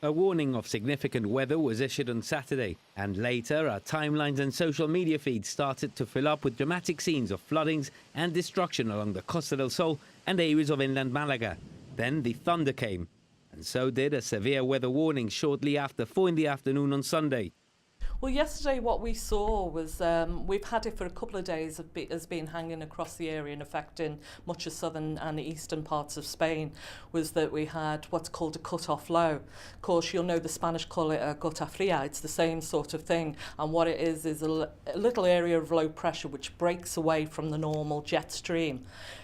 A warning of significant weather was issued on Saturday, and later our timelines and social media feeds started to fill up with dramatic scenes of floodings and destruction along the Costa del Sol and areas of inland Malaga. Then the thunder came, and so did a severe weather warning shortly after 4 in the afternoon on Sunday. Well, yesterday what we saw was we've had it for a couple of days has been hanging across the area and affecting much of southern and eastern parts of Spain, was that we had what's called a cut-off low. Of course, you'll know the Spanish call it a gota fria. It's the same sort of thing, and what it is a little area of low pressure which breaks away from the normal jet stream,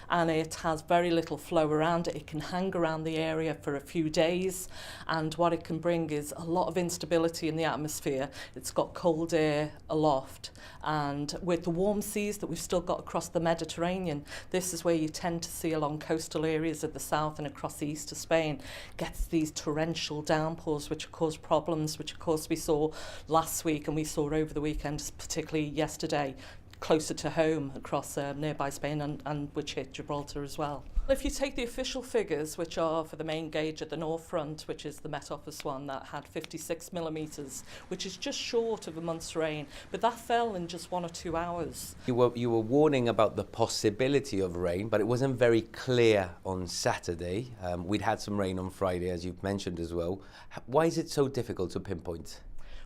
and it has very little flow around it. It can hang around the area for a few days, and what it can bring is a lot of instability in the atmosphere. It's got cold air aloft, and with the warm seas that we've still got across the Mediterranean, this is where you tend to see along coastal areas of the south and across the east of Spain gets these torrential downpours which cause problems, which of course we saw last week and we saw over the weekend, particularly yesterday, closer to home across nearby Spain and which hit Gibraltar as well. If you take the official figures, which are for the main gauge at the north front, which is the Met Office one, that had 56 millimetres, which is just short of a month's rain, but that fell in just 1 or 2 hours. You were warning about the possibility of rain, but it wasn't very clear on Saturday. We'd had some rain on Friday, as you've mentioned as well. Why is it so difficult to pinpoint?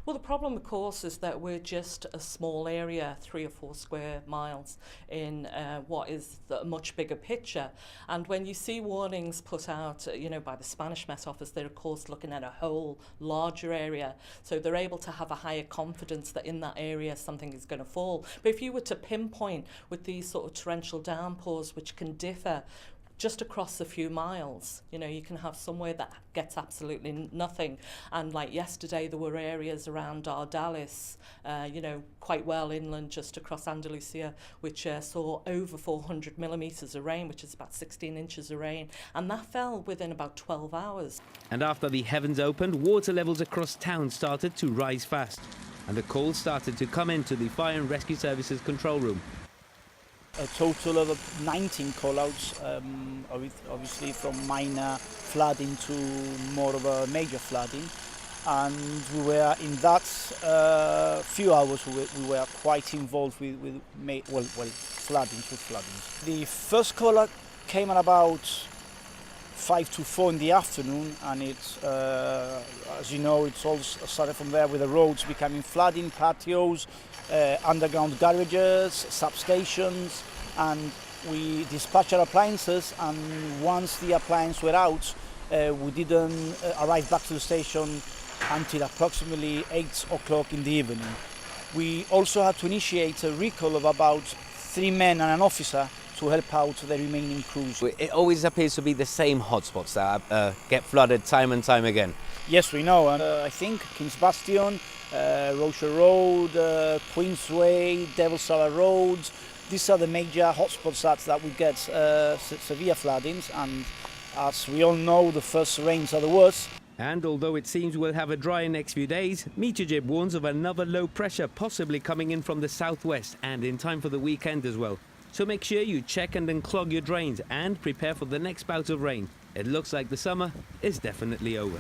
Well, the problem, of course, is that we're just a small area, 3 or 4 square miles, in what is a much bigger picture. And when you see warnings put out, by the Spanish Met Office, they're, of course, looking at a whole larger area. So they're able to have a higher confidence that in that area something is going to fall. But if you were to pinpoint with these sort of torrential downpours, which can differ just across a few miles, you can have somewhere that gets absolutely nothing. And like yesterday, there were areas around Ardalis, quite well inland, just across Andalusia, which saw over 400 millimetres of rain, which is about 16 inches of rain. And that fell within about 12 hours. And after the heavens opened, water levels across town started to rise fast, and the calls started to come into the Fire and Rescue Services control room. A total of 19 call-outs, obviously from minor flooding to more of a major flooding. And we were in that few hours we were quite involved with floodings. The first call-out came at about 5 to 4 in the afternoon, and it's, as you know, it's all started from there with the roads becoming flooding, patios, underground garages, substations, and we dispatched our appliances, and once the appliances were out, we didn't arrive back to the station until approximately 8 o'clock in the evening. We also had to initiate a recall of about 3 men and an officer to help out the remaining crews. It always appears to be the same hotspots that get flooded time and time again. Yes, we know. I think King's Bastion, Rocher Road, Queensway, Devil's Tower Road. These are the major hotspots that we get severe floodings, and as we all know, the first rains are the worst. And although it seems we'll have a dry next few days, MeteoGib warns of another low pressure possibly coming in from the southwest and in time for the weekend as well. So make sure you check and unclog your drains and prepare for the next bout of rain. It looks like the summer is definitely over.